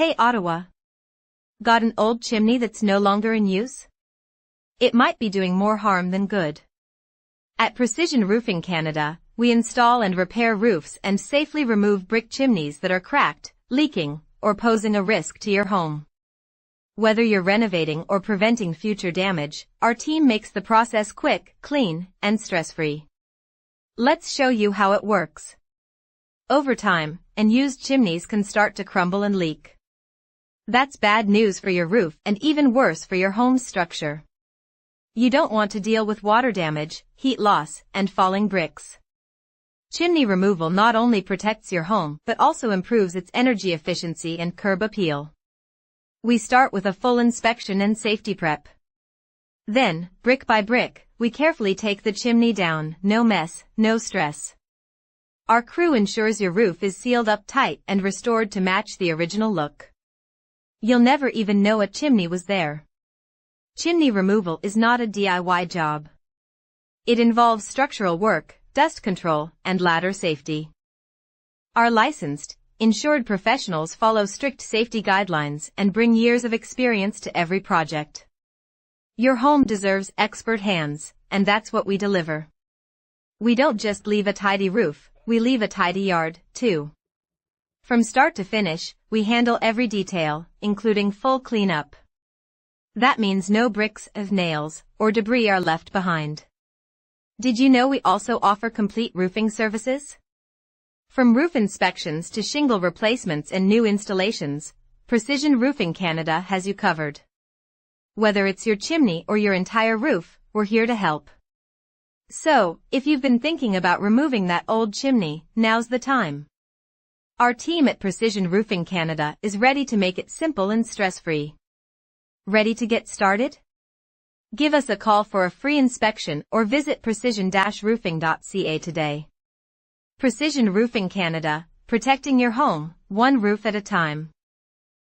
Hey Ottawa. Got an old chimney that's no longer in use? It might be doing more harm than good. At Precision Roofing Canada, we install and repair roofs and safely remove brick chimneys that are cracked, leaking, or posing a risk to your home. Whether you're renovating or preventing future damage, our team makes the process quick, clean, and stress-free. Let's show you how it works. Over time, unused chimneys can start to crumble and leak. That's bad news for your roof and even worse for your home's structure. You don't want to deal with water damage, heat loss, and falling bricks. Chimney removal not only protects your home but also improves its energy efficiency and curb appeal. We start with a full inspection and safety prep. Then, brick by brick, we carefully take the chimney down, no mess, no stress. Our crew ensures your roof is sealed up tight and restored to match the original look. You'll never even know a chimney was there. Chimney removal is not a DIY job. It involves structural work, dust control, and ladder safety. Our licensed, insured professionals follow strict safety guidelines and bring years of experience to every project. Your home deserves expert hands, and that's what we deliver. We don't just leave a tidy roof, we leave a tidy yard, too. From start to finish, we handle every detail, including full cleanup. That means no bricks, nails, or debris are left behind. Did you know we also offer complete roofing services? From roof inspections to shingle replacements and new installations, Precision Roofing Canada has you covered. Whether it's your chimney or your entire roof, we're here to help. So, if you've been thinking about removing that old chimney, now's the time. Our team at Precision Roofing Canada is ready to make it simple and stress-free. Ready to get started? Give us a call for a free inspection or visit precision-roofing.ca today. Precision Roofing Canada, protecting your home, one roof at a time.